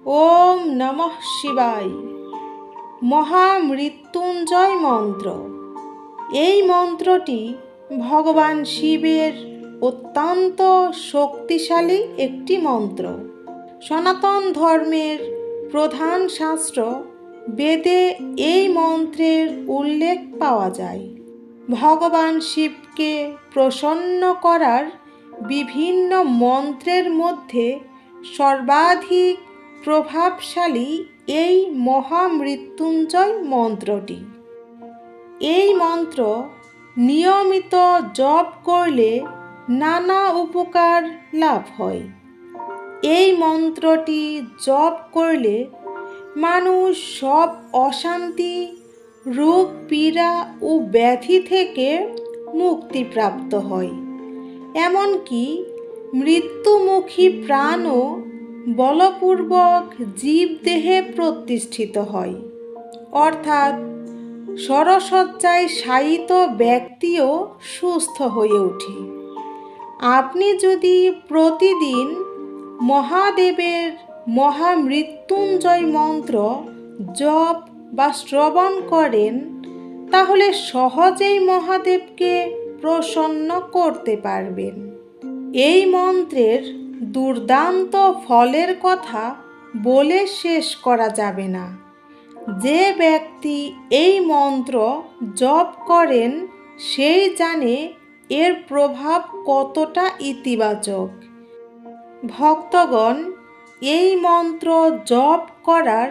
ওম নমঃ শিবায়। মহামৃত্যুঞ্জয় মন্ত্র। এই মন্ত্রটি ভগবান শিবের অত্যন্ত শক্তিশালী একটি মন্ত্র। সনাতন ধর্মের প্রধান শাস্ত্র বেদে এই মন্ত্রের উল্লেখ পাওয়া যায়। ভগবান শিবকে প্রসন্ন করার বিভিন্ন মন্ত্রের মধ্যে সর্বাধিক প্রভাবশালী এই মহামৃত্যুঞ্জয় মন্ত্রটি। এই মন্ত্র নিয়মিত জপ করলে নানা উপকার লাভ হয়। এই মন্ত্রটি জপ করলে মানুষ সব অশান্তি, রোগ, পীড়া ও ব্যাধি থেকে মুক্তিপ্রাপ্ত হয়। এমনকি মৃত্যুমুখী প্রাণও বলপূর্বক জীবদেহে প্রতিষ্ঠিত হয়, অর্থাৎ শরশয্যায় শায়িত ব্যক্তিও সুস্থ হয়ে ওঠে। আপনি যদি প্রতিদিন মহাদেবের মহামৃত্যুঞ্জয় মন্ত্র জপ বা শ্রবণ করেন, তাহলে সহজেই মহাদেবকে প্রসন্ন করতে পারবেন। এই মন্ত্রের দুর্দান্ত ফলের কথা বলে শেষ করা যাবে না। যে ব্যক্তি এই মন্ত্র জপ করেন সেই জানে এর প্রভাব কতটা ইতিবাচক। ভক্তগণ, এই মন্ত্র জপ করার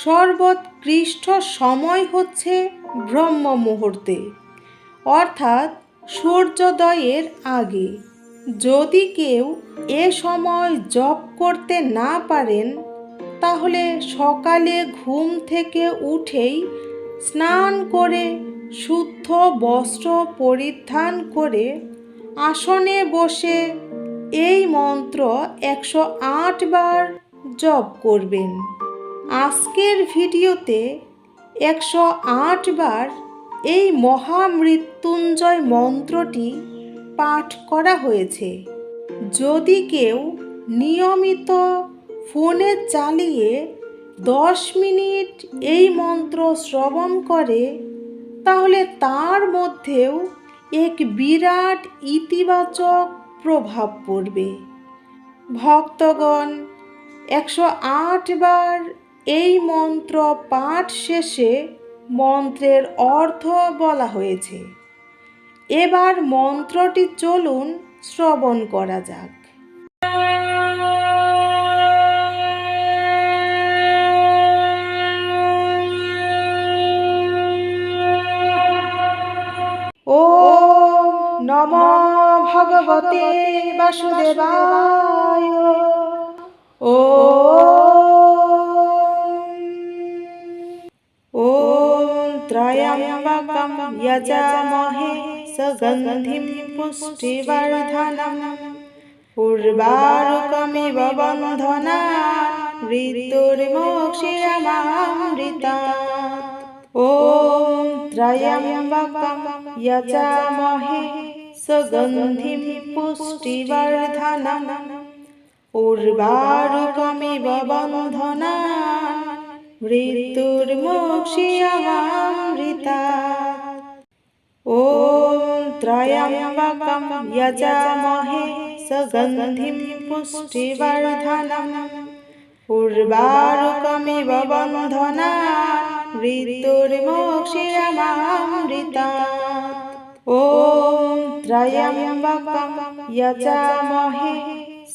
সর্বোৎকৃষ্ট সময় হচ্ছে ব্রহ্ম মুহূর্তে, অর্থাৎ সূর্যোদয়ের আগে। যদি কেউ এ সময় জপ করতে না পারেন, তাহলে সকালে ঘুম থেকে উঠেই স্নান করে শুদ্ধ বস্ত্র পরিধান করে আসনে বসে এই মন্ত্র 108 বার জপ করবেন। আজকের ভিডিওতে 108 বার এই মহামৃত্যুঞ্জয় মন্ত্রটি পাঠ করা হয়েছে। যদি কেউ নিয়মিত ফোনে চালিয়ে 10 মিনিট এই মন্ত্র শ্রবণ করে, তাহলে তার মধ্যেও এক বিরাট ইতিবাচক প্রভাব পড়বে। ভক্তগণ, 108 বার এই মন্ত্র পাঠ শেষে মন্ত্রের অর্থ বলা হয়েছে। এবার মন্ত্রটি চলুন শ্রবণ করা যাক। ওম নমো ভগবতে বাসুদেবায়। ওম ত্রয়ম্বকম যজামহে সুগন্ধিম পুষ্টিবর্ধনম উর্বারুকমিব বন্ধনান মৃত্যুর্মোক্ষয়মামৃতাৎ। ওম ত্রয়ম্বকম যজামহে সুগন্ধিম পুষ্টিবর্ধনম উর্বারুকমিব বন্ধনান মৃত্যুর্মোক্ষয়মামৃতাৎ। ওম ত্রয়ম্বকম যজামহে সুগন্ধিম পুষ্টিবর্ধনম উর্বারুকমিব বন্ধনান মৃত্যুর্মোক্ষয়মামৃতাৎ। ওম ত্রয়ম্বকম যজামহে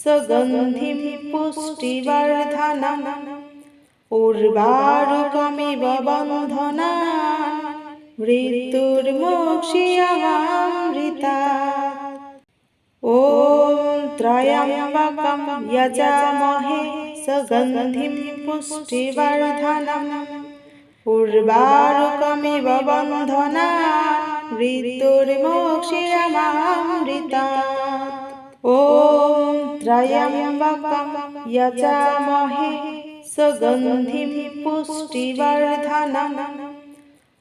সুগন্ধিম পুষ্টিবর্ধনম উর্বারুকমিব বন্ধনান মৃত্যুর্মোক্ষয়মামৃতাৎ। ওম ত্রয়ম্বকম যজামহে সুগন্ধিম পুষ্টিবর্ধনম উর্বারুকমিব বন্ধনান মৃত্যুর্মোক্ষয়মামৃতাৎ। ওম ত্রয়ম্বকম যজামহে সুগন্ধিম পুষ্টিবর্ধনম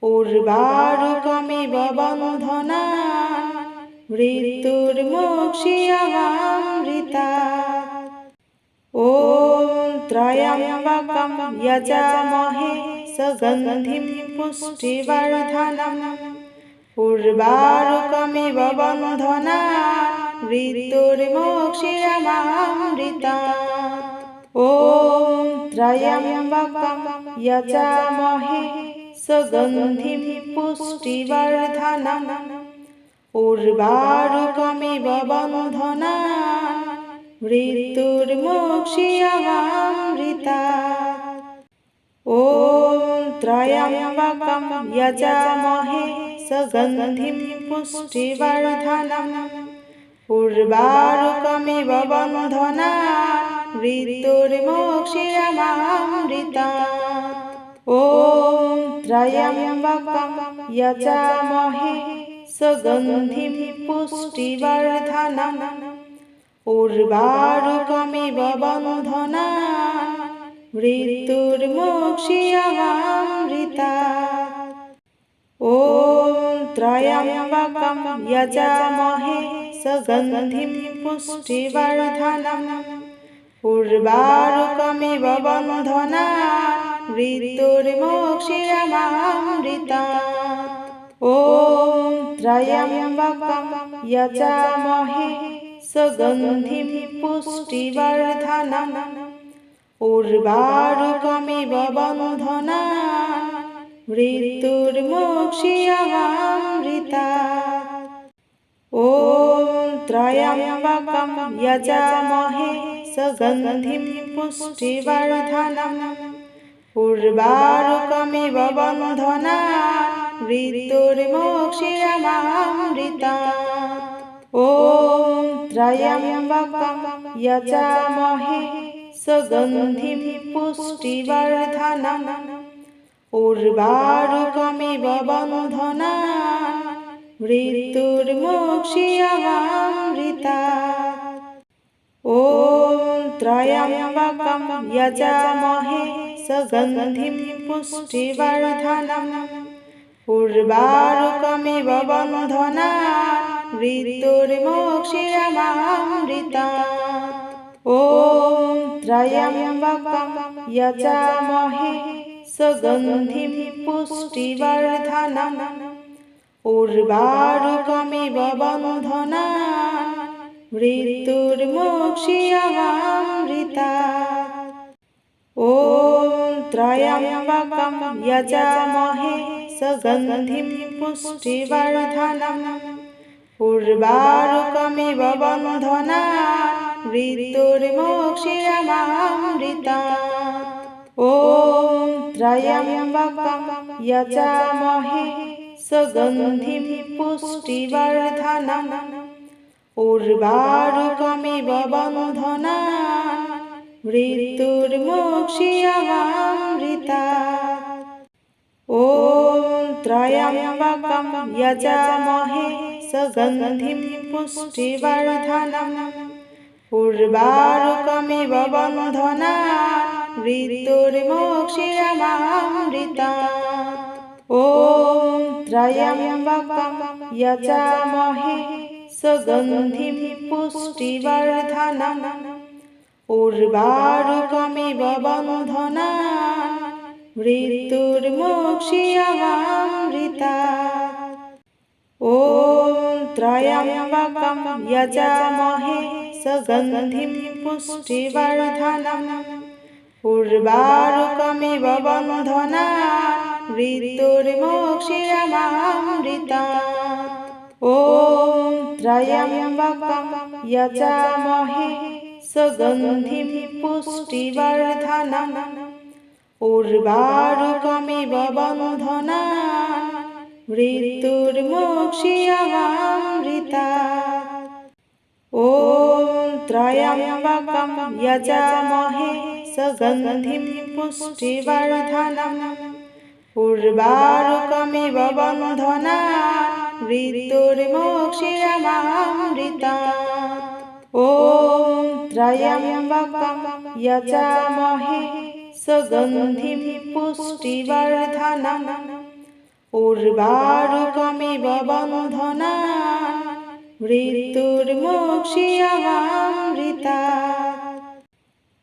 উর্বারুকমিব বন্ধনান মৃত্যুর্মোক্ষয়মামৃতাৎ। ওম त्र्यम्बकं यजामहे सुगन्धिं पुष्टिवर्धनम् उर्वारुकमिव बन्धनान् मृत्युर्मोक्षयमामृतात् ॐ त्र्यम्बकं यजामहे सुगन्धिं पुष्टिवर्धनम् उर्वारुकमिव बन्धनान् मृत्युर्मोक्षयमामृतात् ॐ त्र्यम्बकं यजामहे सुगन्धिं पुष्टिवर्धनम् उर्वारुकमिव बन्धनान् मृत्युर्मोक्षयमामृतात् ॐ त्र्यम्बकं यजामहे सुगन्धिं पुष्टिवर्धनम् उर्वारुकमिव बन्धनान् मृत्युर्मोक्षयमामृतात् ॐ त्र्यम्बकं यजामहे सुगन्धिं पुष्टिवर्धनम् उर्वारुकमिव बन्धनान् मृत्युर्मोक्षयमामृतात् ॐ त्र्यम्बकं यजामहे सुगन्धिं पुष्टिवर्धनम् उर्वारुकमिव बन्धनान् मृत्युर्मोक्षयमामृतात् ॐ त्र्यम्बकं यजामहे सुगन्धिं पुष्टिवर्धनम् उर्वारुकमिव बन्धनान् मृत्युर्मोक्षयमामृतात् ॐ त्र्यम्बकं यजामहे सुगन्धिं पुष्टिवर्धनम् उर्वारुकमिव बन्धनान् मृत्युर्मोक्षयमामृतात् ॐ त्र्यम्बकं यजामहे सुगन्धिं पुष्टिवर्धनम् उर्वारुकमिव बन्धनान् मृत्युर्मोक्षयमामृतात् ॐ त्र्यम्बकं यजामहे सुगन्धिं पुष्टिवर्धनम् उर्वारुकमिव बन्धनान् मृत्युर्मोक्षयमामृतात् ॐ त्र्यम्बकं यजामहे सुगन्धिं पुष्टिवर्धनम् उर्वारुकमिव बन्धनान् मृत्युर्मोक्षयमामृतात् ॐ त्र्यम्बकं यजामहे सुगन्धिं पुष्टिवर्धनम् उर्वारुकमिव बन्धनान् मृत्युर्मोक्षयमामृतात् ॐ त्र्यम्बकं यजामहे सुगन्धिं पुष्टिवर्धनम् उर्वारुकमिव बन्धनान् मृत्युर्मोक्षयमामृतात् ॐ त्र्यम्बकं यजामहे सुगन्धिं पुष्टिवर्धनम् उर्वारुकमिव बन्धनान् मृत्युर्मोक्षयमामृतात् ॐ त्र्यम्बकं यजामहे सुगन्धिं पुष्टिवर्धनम् उर्वारुकमिव बन्धनान् मृत्युर्मोक्षयमामृतात् ॐ त्र्यम्बकं यजामहे सुगन्धिं पुष्टिवर्धनम् उर्वारुकमिव बन्धनान् मृत्युर्मोक्षयमामृतात् ॐ त्र्यम्बकं यजामहे सुगन्धिं पुष्टिवर्धनम् उर्वारुकमिव बन्धनान् मृत्युर्मोक्षयमामृतात् ॐ त्र्यम्बकं यजामहे सुगन्धिं पुष्टिवर्धनम् उर्वारुकमिव बन्धनान् मृत्युर्मोक्षयमामृतात्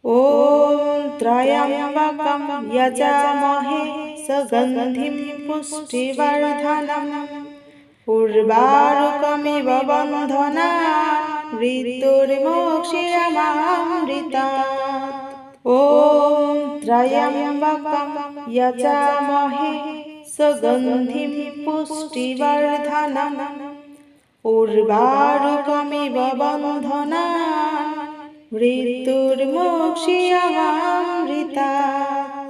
ॐ त्र्यम्बकं यजामहे सुगन्धिं पुष्टिवर्धनम् उर्वारुकमिव बन्धनान् मृत्युर्मोक्ष्यमामृतात् ॐ त्र्यम्बकं यजामहे सुगन्धिं पुष्टिवर्धनम् उर्वारुकमिव बन्धनान् मृत्युर्मोक्ष्यमामृतात्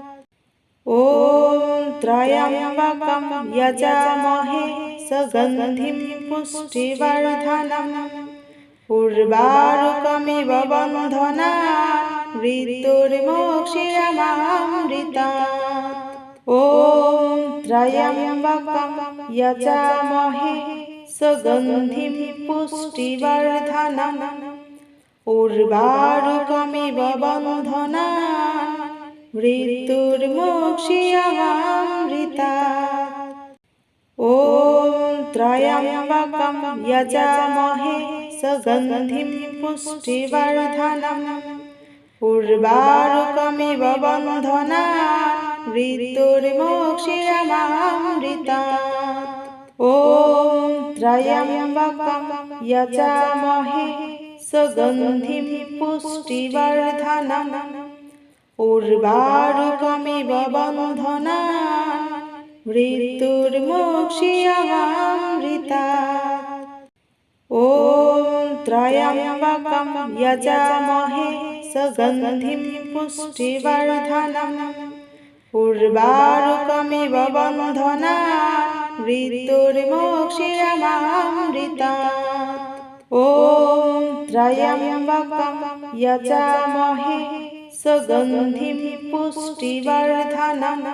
ॐ त्र्यम्बकं यजामहे सुगन्धिं पुष्टिवर्धनम् उर्वारुकमिव बन्धनान् मृत्युर्मोक्ष्यमामृतात् ॐ त्र्यम्बकं यजामहे सुगन्धिं पुष्टिवर्धनम् उर्वारुकमिव बन्धनान् मृत्युर्मोक्ष्यमामृतात् ॐ त्र्यम्बकं यजामहे सुगन्धिं पुष्टिवर्धनम् उर्वारुकमिव बन्धनान् मृत्युर्मोक्ष्यमामृतात् ॐ त्र्यम्बकं यजामहे सुगन्धिं पुष्टिवर्धनम् उर्वारुकमिव बन्धनान् मृत्युर्मोक्ष्यमामृतात् ॐ त्र्यम्बकं यजामहे सुगन्धिं पुष्टिवर्धनम् उर्वारुकमिव बन्धनान् मृत्युर्मोक्ष्यमामृतात् ॐ त्र्यम्बकं यजामहे सुगन्धिं पुष्टिवर्धनम्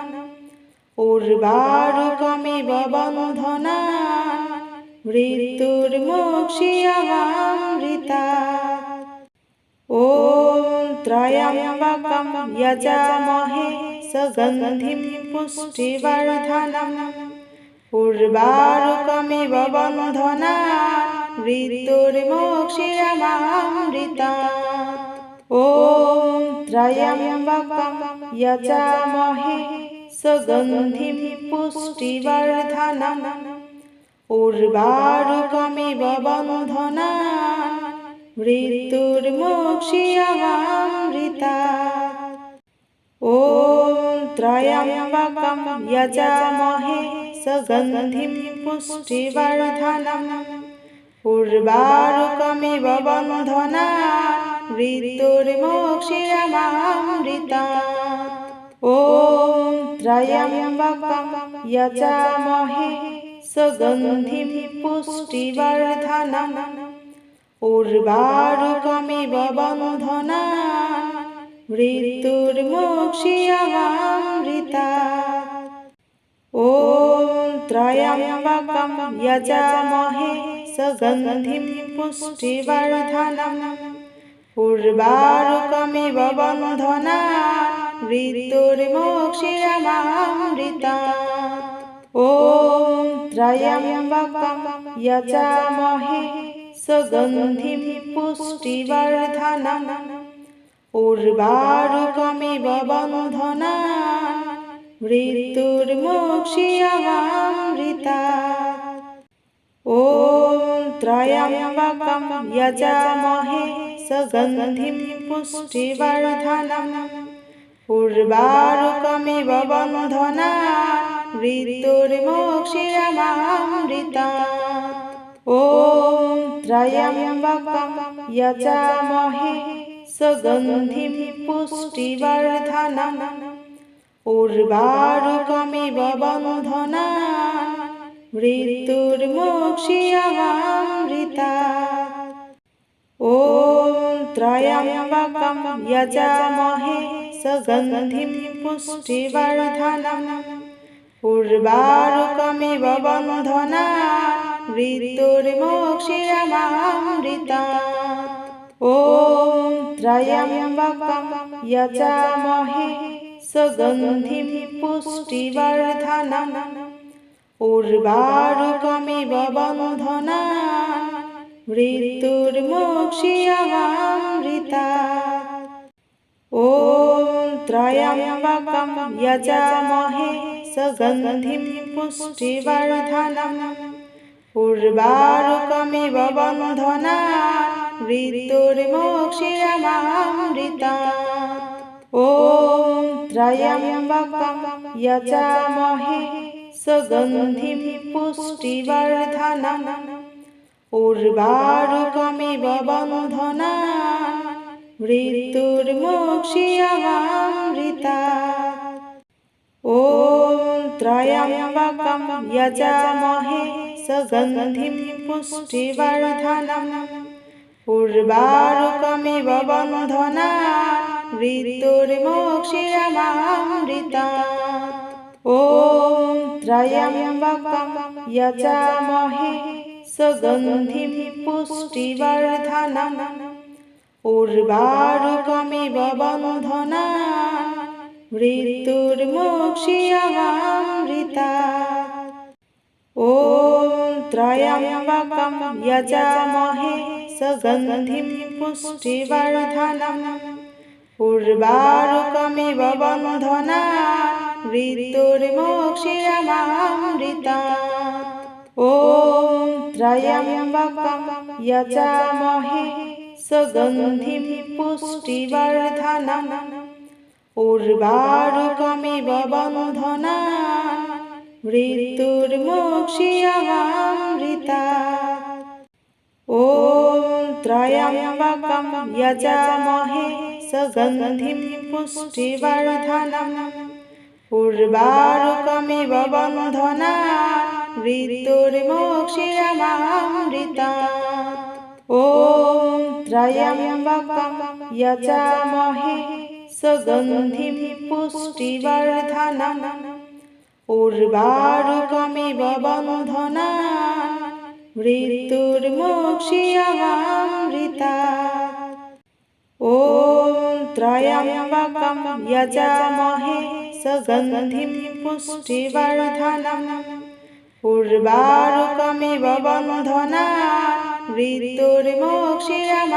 उर्वारुकमिव बन्धनान् मृत्युर्मोक्ष्यमामृतात् ॐ त्र्यम्बकं यजामहे सुगन्धिं पुष्टिवर्धनम् उर्वारुकमिव बन्धनान् मृत्युर्मोक्ष्यमामृतात् ॐ त्र्यम्बकं यजामहे सुगन्धिं पुष्टिवर्धनम् उर्वारुकमिव बन्धनान् मृत्युर्मोक्ष्यमामृतात् ॐ त्र्यम्बकं यजामहे सुगन्धिं पुष्टिवर्धनम् उर्वारुकमिव बन्धनान् मृत्युर्मोक्ष्यमामृतात् ॐ त्र्यम्बकं यजामहे सुगन्धिं पुष्टिवर्धनम् उर्वारुकमिव बन्धनान् मृत्युर्मोक्ष्यमामृतात् ॐ त्र्यम्बकं यजामहे सुगन्धिं पुष्टिवर्धनम् उर्वारुकमिव बन्धनान् मृत्युर्मोक्ष्यमामृतात् ॐ त्र्यम्बकं यजामहे सुगन्धिं पुष्टिवर्धनम् उर्वारुकमिव बन्धनान् मृत्युर्मोक्ष्यमामृतात् ॐ त्र्यम्बकं यजामहे सुगन्धिं पुष्टिवर्धनम् उर्वारुकमिव बन्धनान् मृत्युर्मोक्ष्यमामृतात् ॐ त्र्यम्बकं यजामहे सुगन्धिं पुष्टिवर्धनम् उर्वारुकमिव बन्धनान् मृत्युर्मोक्ष्यमामृतात् ॐ त्र्यम्बकं यजामहे सुगन्धिं पुष्टिवर्धनम् उर्वारुकमिव बन्धनान् मृत्युर्मोक्ष्यमामृतात् ॐ त्र्यम्बकं यजामहे सुगन्धिं पुष्टिवर्धनम् उर्वारुकमिव बन्धनान् मृत्युर्मोक्ष्यमामृतात् ॐ त्र्यम्बकं यजामहे सुगन्धिं पुष्टिवर्धनम् उर्वारुकमिव बन्धनान् मृत्युर्मोक्ष्यमामृतात् ॐ त्र्यम्बकं यजामहे सुगन्धिं पुष्टिवर्धनम् उर्वारुकमिव बन्धनान् मृत्युर्मोक्ष्यमामृतात् ॐ त्र्यम्बकं यजामहे सुगन्धिं पुष्टिवर्धनम् उर्वारुकमिव बन्धनान् मृत्युर्मोक्ष्यमामृतात् ॐ त्र्यम्बकं यजामहे सुगन्धिं पुष्टिवर्धनम् उर्वारुकमिव बन्धनान् मृत्युर्मोक्ष्यमामृतात् ॐ त्र्यम्बकं यजामहे सुगन्धिं पुष्टिवर्धनम् उर्वारुकमिव बन्धनान् मृत्युर्मोक्ष्यमामृतात् ॐ त्र्यम्बकं यजामहे सुगन्धिं पुष्टिवर्धनम् उर्वारुकमिव बन्धनान् मृत्युर्मोक्ष्यमामृतात् ॐ त्र्यम्बकं यजामहे सुगन्धिं पुष्टिवर्धनम् उर्वारुकमिव बन्धनान् मृत्युर्मोक्ष्यमामृतात् ॐ त्र्यम्बकं यजामहे सुगन्धिं पुष्टिवर्धनम् उर्वारुकमिव बन्धनान् मृत्युर्मोक्ष्यमामृतात् ॐ त्र्यम्बकं यजामहे सुगन्धिं पुष्टिवर्धनम् उर्वारुकमिव बन्धनान् मृत्युर्मोक्ष्यमामृतात् ॐ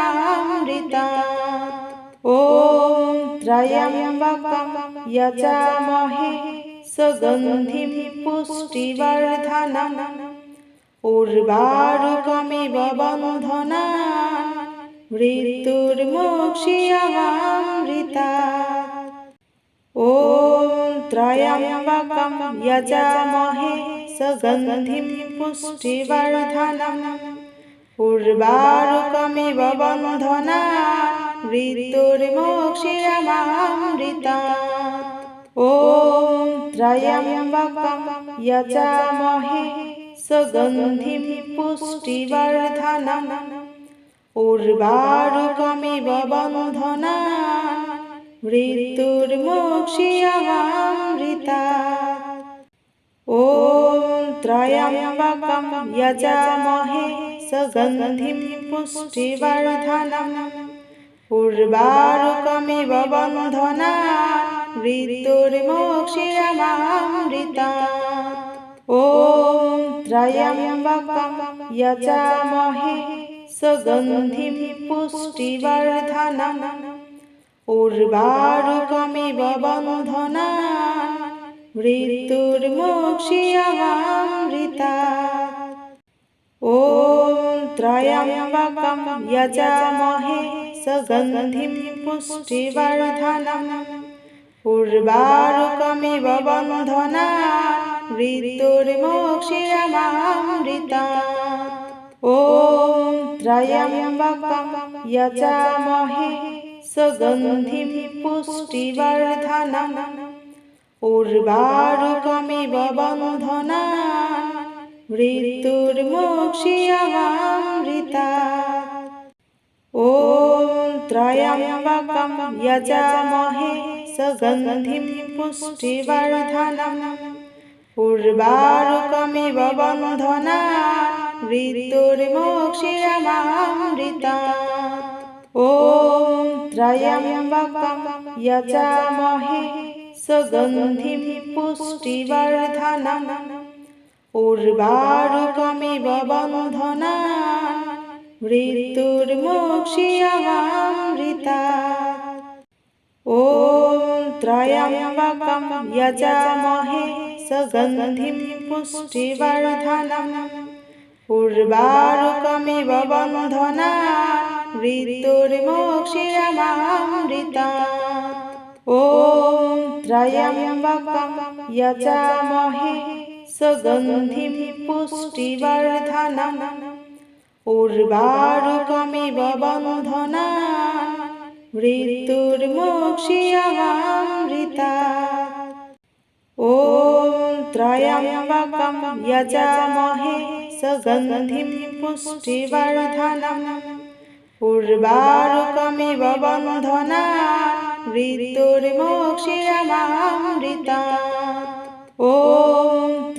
त्र्यम्बकं यजामहे सुगन्धिं पुष्टिवर्धनम् उर्वारुकमिव बन्धनान् मृत्युर्मोक्ष्यमामृतात् ॐ त्र्यम्बकं यजामहे सुगन्धिं पुष्टिवर्धनम् उर्वारुकमिव बन्धनान् मृत्युर्मोक्ष्यमामृतात् ॐ त्र्यम्बकं यजामहे सुगन्धिं पुष्टिवर्धनम् उर्वारुकमिव बन्धनान् मृत्युर्मोक्ष्यमामृतात् ॐ त्र्यम्बकं यजामहे सुगन्धिं पुष्टिवर्धनम् उर्वारुकमिव बन्धनान् मृत्युर्मोक्ष्यमामृतात् ॐ त्र्यम्बकं यजामहे सुगन्धिं पुष्टिवर्धनम् उर्वारुकमिव बन्धनान् मृत्युर्मोक्ष्यमामृतात् ॐ त्र्यम्बकं यजामहे सुगन्धिं पुष्टिवर्धनम् उर्वारुकमिव बन्धनान् मृत्युर्मोक्ष्यमामृतात् ॐ त्र्यम्बकं यजामहे सुगन्धिं पुष्टिवर्धनम् उर्वारुकमिव बन्धनान् मृत्युर्मोक्ष्यमामृतात् ॐ त्र्यम्बकं यजामहे सुगन्धिं पुष्टिवर्धनम् उर्वारुकमिव बन्धनान् मृत्युर्मोक्ष्यमामृतात् ॐ त्र्यम्बकं यजामहे सुगन्धिं पुष्टिवर्धनम् उर्वारुकमिव बन्धनान् मृत्युर्मोक्ष्यमामृतात् ॐ त्र्यम्बकं यजामहे सुगन्धिं पुष्टिवर्धनम् उर्वारुकमिव बन्धनान् मृत्युर्मोक्षयमामृतात् ॐ त्र्यम्बकं यजामहे सुगन्धिं पुष्टिवर्धनम् उर्वारुकमिव बन्धनान् मृत्युर्मोक्षयमामृतात् ॐ त्र्यम्बकं यजामहे सुगन्धिं पुष्टिवर्धनम् उर्वारुकमिव बन्धनान् मृत्युर्मोक्षयमामृतात् ॐ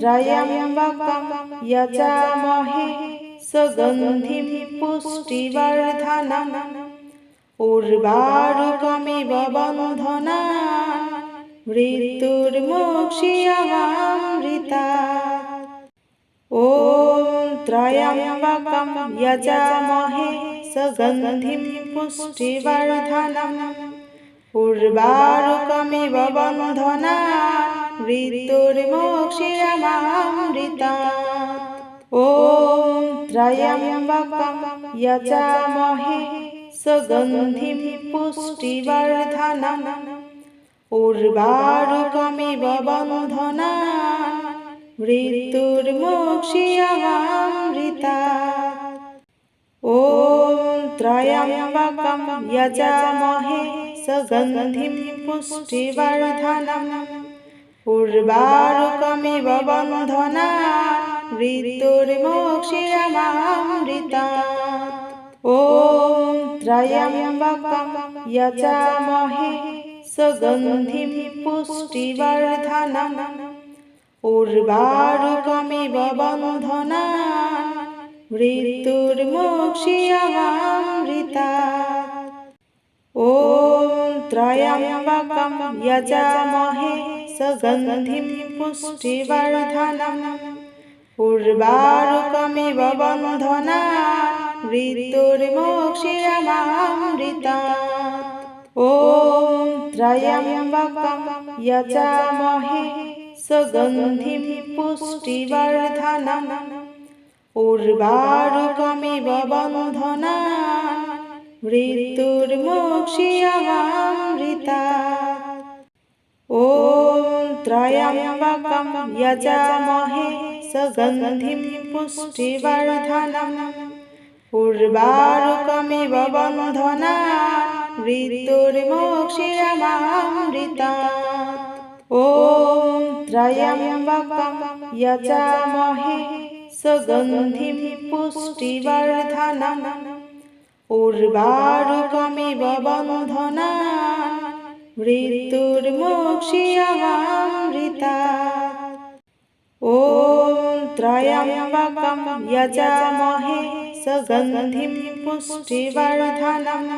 त्र्यम्बकं यजामहे सुगन्धिं पुष्टिवर्धनम् उर्वारुकमिव बन्धनान् मृत्युर्मोक्षयमामृतात् ॐ त्र्यम्बकं यजामहे सुगन्धिं पुष्टिवर्धनम् उर्वारुकमिव बन्धनान् मृत्युर्मोक्षयमामृतात् ॐ त्र्यम्बकं यजामहे सुगन्धिं पुष्टिवर्धनम् उर्वारुकमिव बन्धनान् मृत्युर्मोक्षयमामृतात् ॐ त्र्यम्बकं यजामहे सुगन्धिं पुष्टिवर्धनम् उर्वारुकमिव बन्धनान् मृत्युर्मोक्षयमामृतात् ॐ त्र्यम्बकं यजामहे सुगन्धिं पुष्टिवर्धनम् उर्वारुकमिव बन्धनान् मृत्युर्मोक्षयमामृतात् ॐ त्र्यम्बकं यजामहे सुगन्धिं पुष्टिवर्धनम् उर्वारुकमिव बन्धनान् मृत्युर्मोक्षयमामृतात् ॐ त्र्यम्बकं यजामहे सुगन्धिं पुष्टिवर्धनम् उर्वारुकमिव बन्धनान् मृत्युर्मोक्षयमामृतात् ॐ त्र्यम्बकं यजामहे सुगन्धिं पुष्टिवर्धनम् उर्वारुकमिव बन्धनान् मृत्युर्मोक्षयमामृतात् ॐ त्र्यम्बकं यजामहे सुगन्धिं पुष्टिवर्धनम् उर्वारुकमिव बन्धनान् मृत्युर्मोक्षयमामृतात् ॐ त्र्यम्बकं यजामहे सुगन्धिं पुष्टिवर्धनम्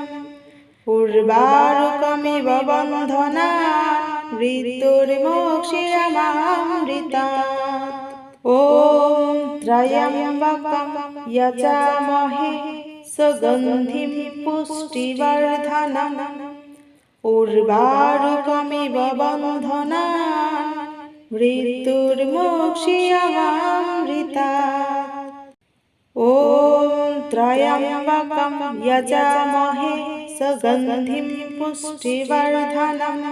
उर्वारुकमिव बन्धनान् मृत्युर्मोक्षयमामृतात् ॐ त्र्यम्बकं यजामहे सुगन्धिं पुष्टिवर्धनम् उर्वारुकमिव बन्धनान् मृत्युर्मोक्षयमामृतात् ॐ त्र्यम्बकं यजामहे सुगन्धिं पुष्टिवर्धनम्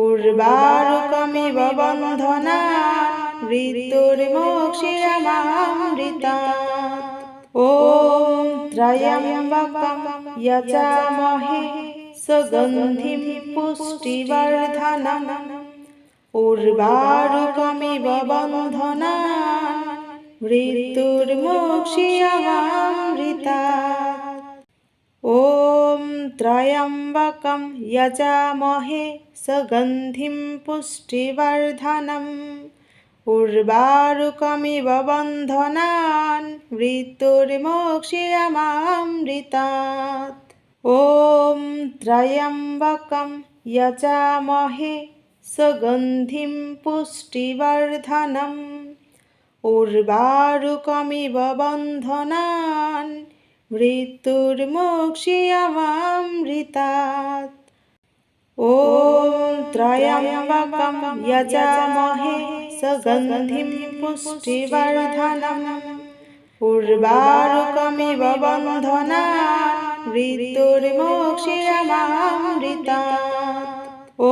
उर्वारुकमिव बन्धनान् मृत्युर्मोक्षयमामृतात् ॐ त्र्यम्बकं यजामहे सुगन्धिं पुष्टिवर्धनम् उर्वारुकमिव बन्धनान् मृत्युर्मोक्षयमामृतात् ॐ त्र्यम्बकं यजामहे सुगन्धिं पुष्टिवर्धनम् उर्वारुकमिव बन्धनान् मृत्युर्मोक्षयमामृतात् ॐ त्र्यम्बकं यजामहे सुगन्धिं पुष्टिवर्धनम् उर्वारुकमिव बन्धनान् मृत्युर्मोक्षयमामृतात् ॐ त्र्यम्बकं यजामहे सुगन्धिं पुष्टिवर्धनम् उर्वारुकमिव बन्धनान् मृत्युर्मोक्षयमामृतात्। ॐ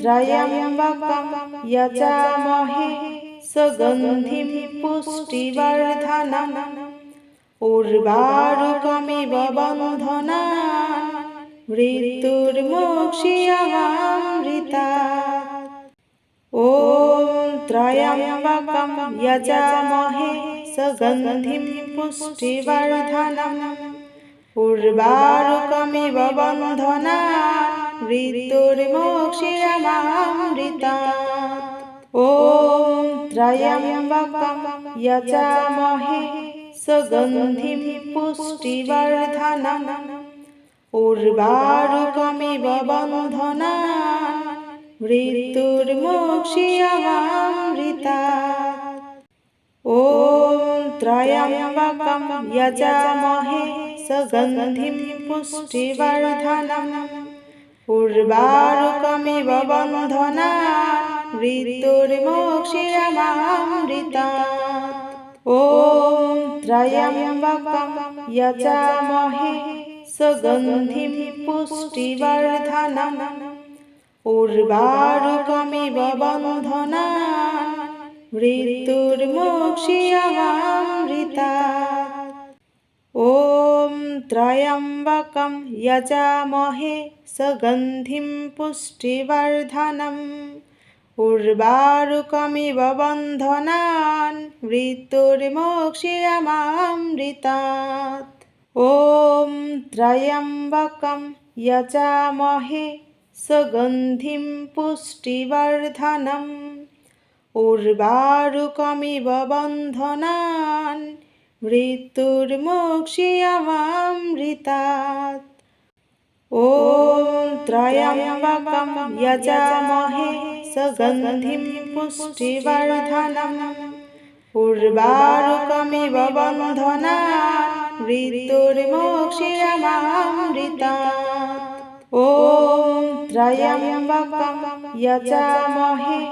त्र्यम्बकं यजामहे सुगन्धिं पुष्टिवर्धनम् उर्वारुकमिव बन्धनान् मृत्युर्मोक्षयमामृतात्। ॐ त्र्यम्बकं यजामहे सुगन्धिं पुष्टिवर्धनम् उर्वारुकमिव बन्धनान् मृत्युर्मोक्षयमामृतात्। ॐ त्र्यम्बकं यजामहे सुगन्धिं पुष्टिवर्धनम् उर्वारुकमिव बन्धनान् मृत्युर्मोक्षयमामृतात्। ॐ त्र्यम्बकं यजामहे सुगन्धिं पुष्टिवर्धनम् उर्वारुकमिव बन्धनान् मृत्युर्मोक्षयमामृतात्। ॐ त्र्यम्बकं यजामहे सुगन्धिं पुष्टिवर्धनम् उर्वारुकमिव बन्धनान् मृत्युर्मोक्षयमामृतात्। ॐ त्र्यम्बकं यजामहे सुगन्धिं पुष्टिवर्धनम् उर्वारुकमिव बन्धनान् मृत्युर्मोक्षयमामृतात्। ॐ त्र्यम्बकं यजामहे सुगन्धिं पुष्टिवर्धनम् उर्वारुकमिव बन्धनान् मृत्युर्मोक्षयमामृतात्। ॐ त्र्यम्बकं यजामहे सुगन्धिं पुष्टिवर्धनम् उर्वारुकमिव बन्धनान् मृत्युर्मोक्षयमामृतात्। ॐ त्र्यम्बकं यजामहे सुगन्धिं पुष्टिवर्धनम्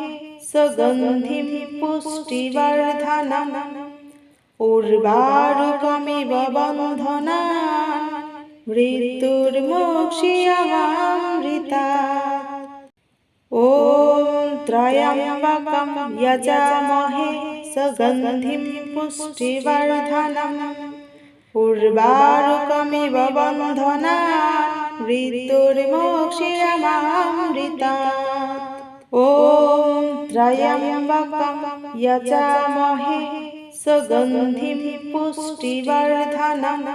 उर्वारुकमिव बन्धनान् मृत्युर्मोक्षयमामृतात्। ॐ त्र्यम्बकं यजामहे सुगन्धिं पुष्टिवर्धनम् उर्वारुकमिव बन्धनान् मृत्युर्मोक्षयमामृतात्। ॐ त्र्यम्बकं यजामहे सुगन्धिं पुष्टिवर्धनम्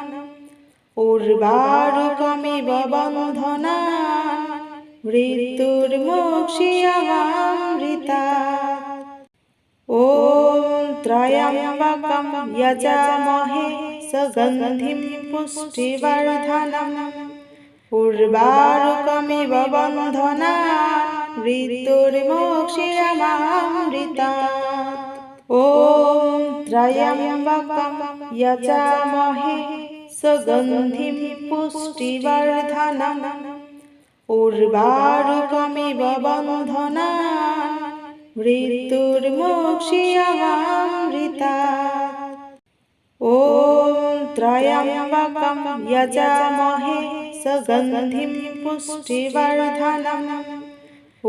उर्वारुकमिव बन्धनान् मृत्युर्मोक्षयमामृतात्। ॐ त्र्यम्बकं यजामहे सुगन्धिं पुष्टिवर्धनम् उर्वारुकमिव बन्धनान् मृत्युर्मोक्षयमामृतात्। ॐ त्र्यम्बकं यजामहे सुगन्धिं पुष्टिवर्धनम् उर्वारुकमिव बन्धनान् मृत्युर्मोक्षयमामृतात्। ॐ त्र्यम्बकं यजामहे सुगन्धिं पुष्टिवर्धनम्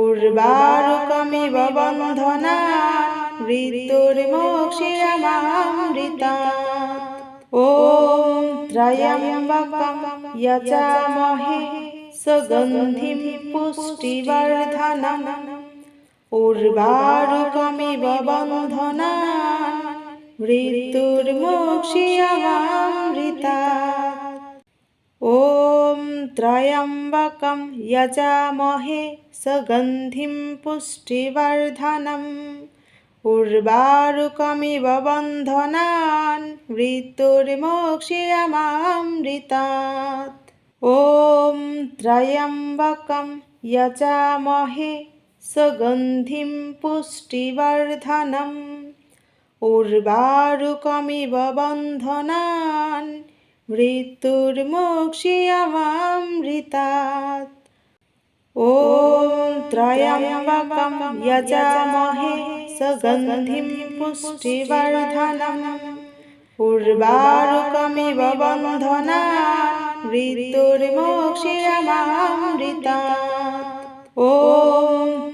उर्वारुकमिव बन्धनान् मृत्युर्मोक्षयमामृतात्। ॐ त्र्यम्बकं यजामहे सुगन्धिं पुष्टिवर्धनम् उर्वारुकमिव बन्धनान् मृत्युर्मोक्षयमामृतात्। ॐ त्र्यम्बकं यजामहे सुगन्धिं पुष्टिवर्धनम् उर्वारुकमिव बन्धनान् मृत्युर्मोक्षयमामृतात्। ॐ त्र्यम्बकं यजामहे सुगन्धिं पुष्टिवर्धनम् उर्वारुकमिव बन्धनान् मृत्युर्मोक्षयमामृतात्। ॐ त्र्यम्बकं यजामहे सुगन्धिं पुष्टिवर्धनम् उर्वारुकमिव बन्धनान् मृत्युर्मोक्षयमामृतात्। ॐ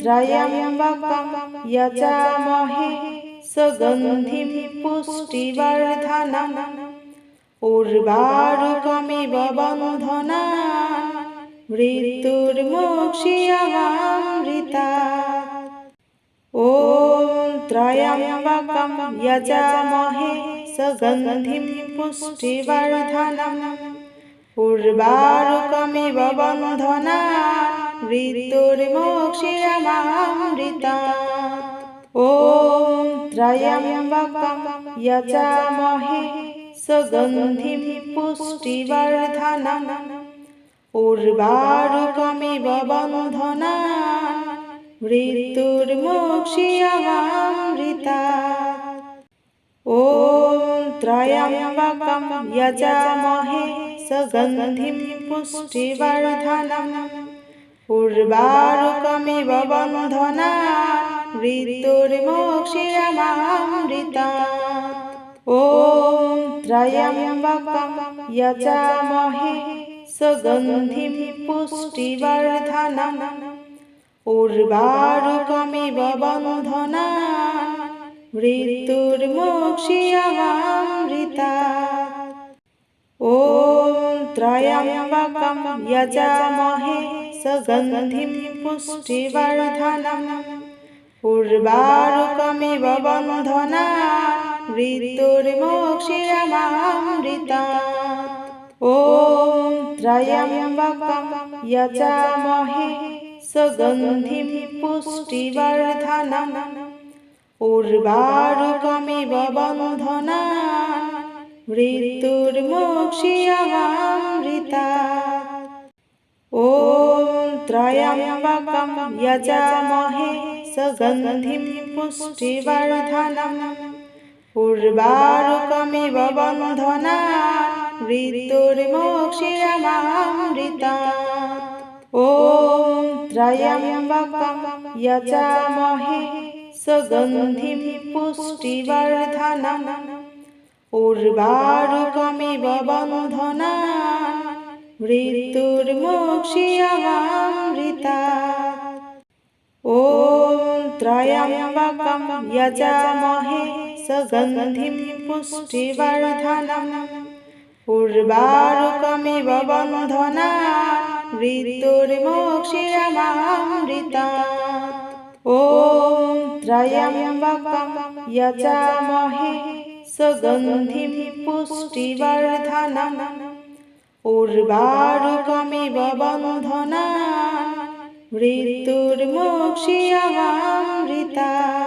त्र्यम्बकं यजामहे सुगन्धिं पुष्टिवर्धनम् उर्वारुकमिव बन्धनान् मृत्युर्मोक्षयमामृतात्। ॐ त्र्यम्बकं यजामहे सुगन्धिं पुष्टिवर्धनम् उर्वारुकमिव बन्धनान् मृत्युर्मोक्षयमामृतात्। ॐ त्र्यम्बकं यजामहे सुगन्धिं पुष्टिवर्धनम् उर्वारुकमिव बन्धनान् मृत्युर्मोक्षयमामृतात्। ॐ त्र्यम्बकं यजामहे सुगन्धिं पुष्टिवर्धनम् उर्वारुकमिव बन्धनान् मृत्युर्मोक्षयमामृतात्। ॐ त्र्यम्बकं यजामहे सुगन्धिं पुष्टिवर्धनम् उर्वारुकमिव बन्धनान् मृत्युर्मोक्षयमामृतात्। ॐ त्र्यम्बकं यजामहे सुगन्धिं पुष्टिवर्धनम् उर्वारुकमिव बन्धनान् मृत्युर्मोक्षयमामृतात्। ॐ त्र्यम्बकं यजामहे सुगन्धिं पुष्टिवर्धनम् उर्वारुकमिव बन्धनान् मृत्युर्मोक्षयमामृतात्। ॐ त्र्यम्बकं यजामहे सुगन्धिं पुष्टिवर्धनम् उर्वारुकमिव बन्धनान् मृत्युर्मोक्षयमामृतात्। ॐ त्र्यम्बकं यजामहे सुगन्धिं पुष्टिवर्धनम् उर्वारुकमिव बन्धनान् मृत्युर्मोक्षयमामृतात्। ॐ त्र्यम्बकं यजामहे सुगन्धिं पुष्टिवर्धनम् उर्वारुकमिव बन्धनान् मृत्युर्मोक्षयमामृतात्। ॐ त्र्यम्बकं यजामहे सुगन्धिं पुष्टिवर्धनम् उर्वारुकमिव बन्धनान् मृत्युर्मोक्षयमामृतात्।